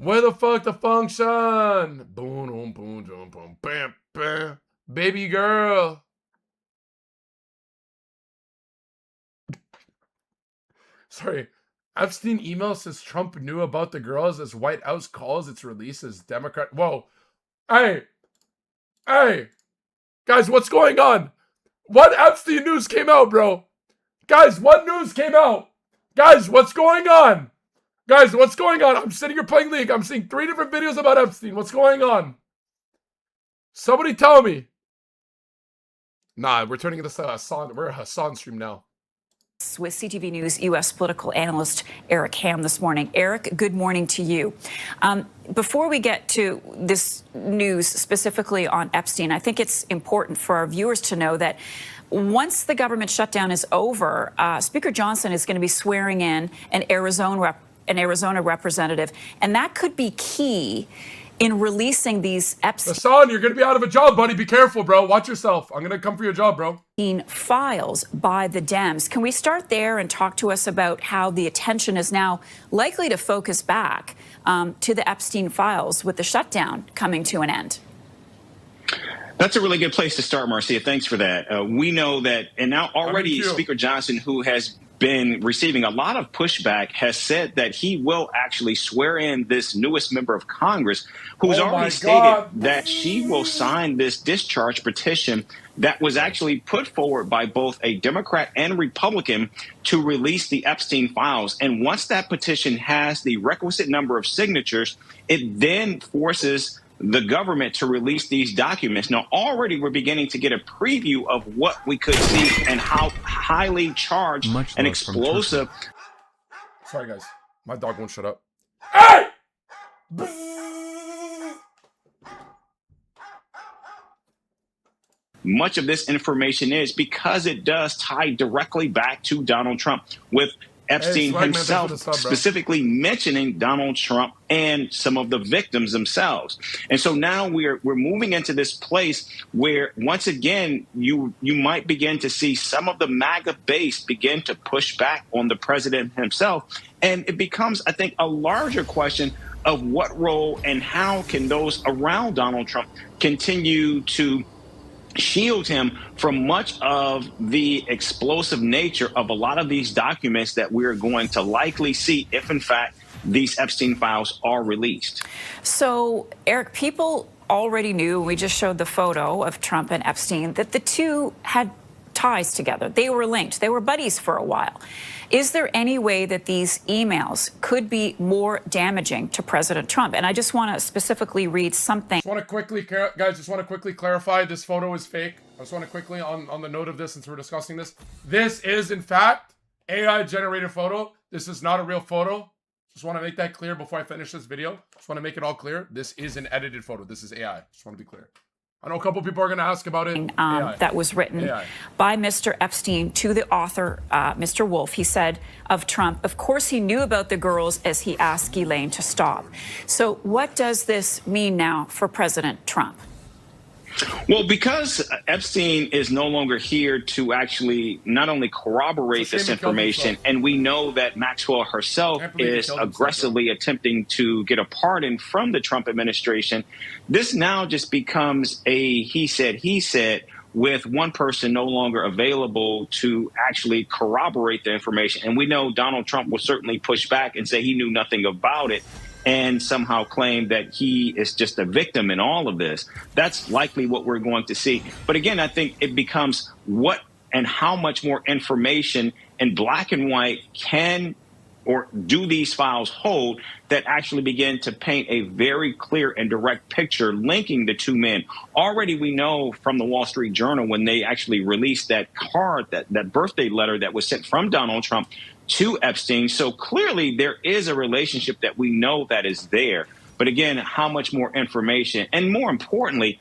Where the fuck the function? Boom, boom, boom, boom, boom, bam, bam. Baby girl. Sorry. Epstein email says Trump knew about the girls as White House calls its release as Democrat. Whoa. Hey. Hey. Guys, what's going on? What Epstein news came out, bro? Guys, what news came out? Guys, what's going on? Guys, what's going on? I'm sitting here playing League. I'm seeing 3 different videos about Epstein. What's going on? Somebody tell me. Nah, we're turning this Hassan. We're a Hassan stream now. With CTV News U.S. political analyst Eric Ham this morning. Eric, good morning to you. Before we get to this news specifically on Epstein, I think it's important for our viewers to know that once the government shutdown is over, Speaker Johnson is going to be swearing in an Arizona representative, and that could be key in releasing these Epstein Hassan, you're going to be out of a job, buddy. Be careful, bro. Watch yourself. I'm going to come for your job, bro. files by the Dems. Can we start there and talk to us about how the attention is now likely to focus back to the Epstein files with the shutdown coming to an end? That's a really good place to start, Marcia. Thanks for that. We know that, and now already Speaker Johnson, who has been receiving a lot of pushback, has said that he will actually swear in this newest member of Congress, who's already stated that she will sign this discharge petition that was actually put forward by both a Democrat and Republican to release the Epstein files. And once that petition has the requisite number of signatures, it then forces the government to release these documents. Now, already we're beginning to get a preview of what we could see and how highly charged and explosive. Sorry, guys. My dog won't shut up. Hey! Much of this information is because it does tie directly back to Donald Trump, with Epstein himself specifically mentioning Donald Trump and some of the victims themselves. And so now we're moving into this place where, once again, you might begin to see some of the MAGA base begin to push back on the president himself. And it becomes, I think, a larger question of what role and how can those around Donald Trump continue to shield him from much of the explosive nature of a lot of these documents that we're going to likely see if, in fact, these Epstein files are released. So, Eric, people already knew, we just showed the photo of Trump and Epstein, that the two had ties together. They were linked. They were buddies for a while. Is there any way that these emails could be more damaging to President Trump? And I just want to specifically read something. Just want to quickly, guys, just want to quickly clarify this photo is fake. I just want to quickly, on the note of this, since we're discussing this, this is, in fact, AI-generated photo. This is not a real photo. Just want to make that clear before I finish this video. Just want to make it all clear. This is an edited photo. This is AI. Just want to be clear. I know a couple people are going to ask about it. That was written by Mr. Epstein to the author, Mr. Wolf. He said of Trump, of course he knew about the girls as he asked Ghislaine to stop. So what does this mean now for President Trump? Well, because Epstein is no longer here to actually not only corroborate this information, and we know that Maxwell herself is aggressively attempting to get a pardon from the Trump administration, this now just becomes a he said, with one person no longer available to actually corroborate the information. And we know Donald Trump will certainly push back and say he knew nothing about it, and somehow claim that he is just a victim in all of this. That's likely what we're going to see. But again, I think it becomes what and how much more information in black and white can or do these files hold that actually begin to paint a very clear and direct picture linking the two men. Already we know from the Wall Street Journal, when they actually released that card, that birthday letter that was sent from Donald Trump to Epstein. So clearly there is a relationship that we know that is there. But again, how much more information, and more importantly,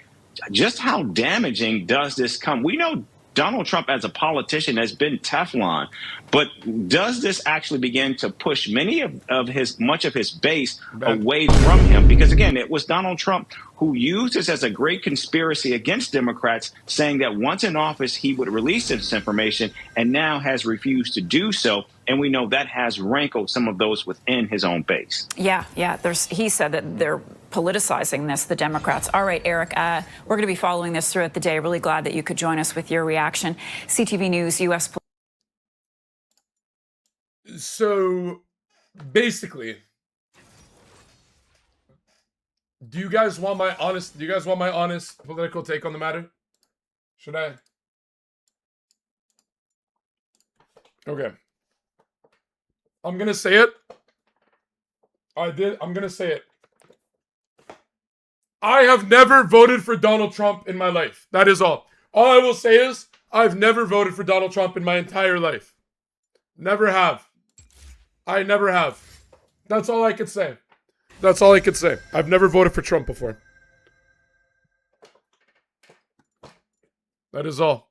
just how damaging does this come? We know Donald Trump as a politician has been Teflon, but does this actually begin to push much of his base away from him? Because again, it was Donald Trump who used this as a great conspiracy against Democrats, saying that once in office he would release this information, and now has refused to do so. And we know that has rankled some of those within his own base. Yeah. He said that they're politicizing this, the Democrats. All right, Eric, we're going to be following this throughout the day. Really glad that you could join us with your reaction. CTV News, U.S. So basically, do you guys want my honest political take on the matter? Should I? Okay. I'm going to say it. I'm going to say it. I have never voted for Donald Trump in my life. That is all. All I will say is I've never voted for Donald Trump in my entire life. Never have. I never have. That's all I could say. That's all I could say. I've never voted for Trump before. That is all.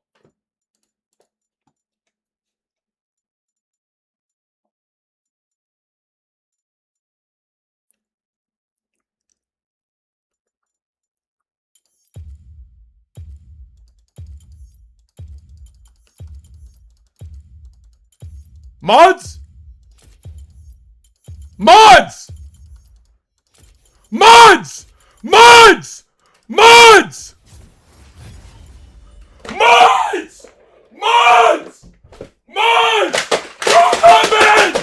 Mods? Mods! Mods! Mods! Mods! Mods! Mods! Mods! True Levin!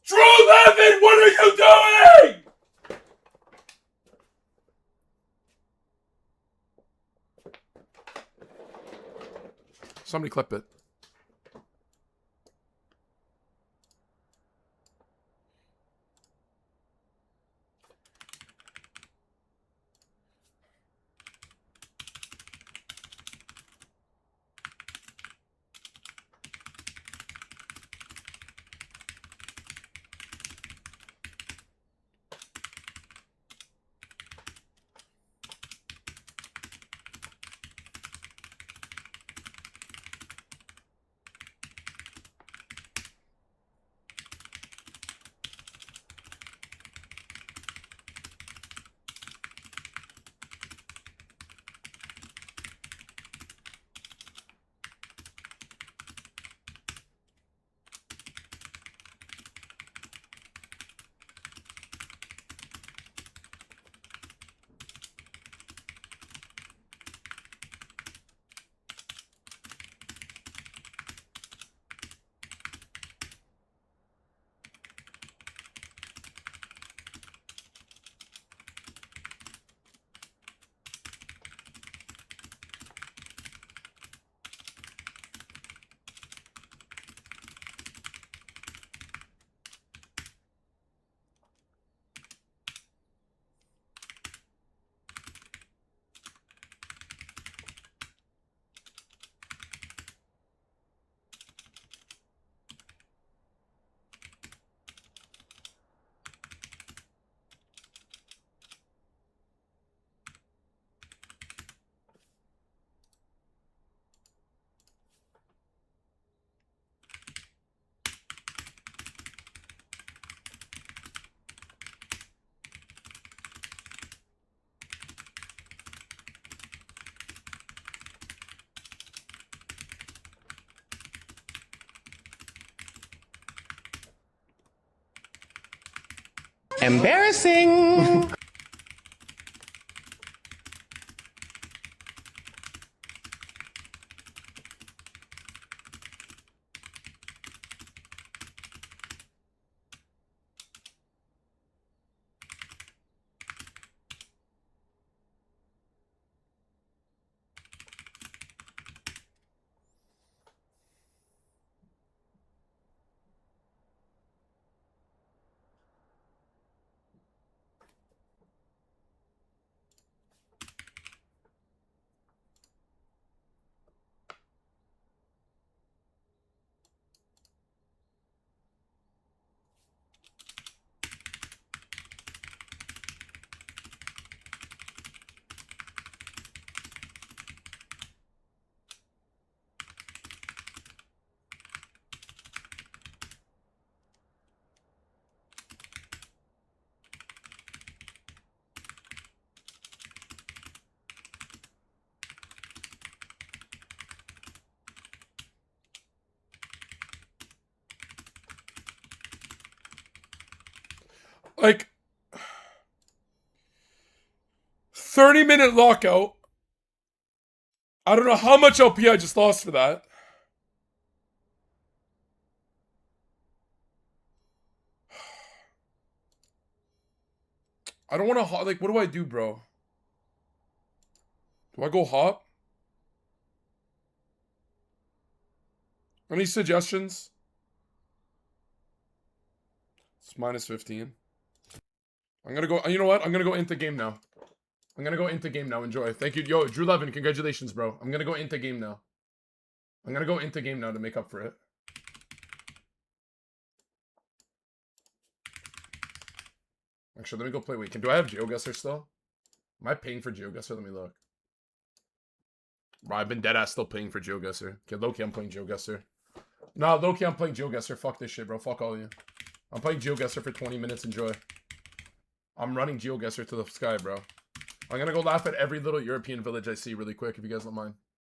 True Levin, what are you doing? Somebody clip it. Embarrassing. Like, 30-minute lockout. I don't know how much LP I just lost for that. I don't want to hop. Like, what do I do, bro? Do I go hop? Any suggestions? It's minus 15. I'm gonna go. You know what? I'm gonna go into game now. I'm gonna go into game now. Enjoy. Thank you. Yo, Drew Levin, congratulations, bro. I'm gonna go into game now. I'm gonna go into game now to make up for it. Actually, let me go play. Wait, do I have GeoGuessr still? Am I paying for GeoGuessr? Let me look. Bro, I've been deadass still paying for GeoGuessr. Okay, low-key, I'm playing GeoGuessr. Nah, low-key, I'm playing GeoGuessr. Fuck this shit, bro. Fuck all of you. I'm playing GeoGuessr for 20 minutes. Enjoy. I'm running GeoGuessr to the sky, bro. I'm gonna go laugh at every little European village I see really quick, if you guys don't mind.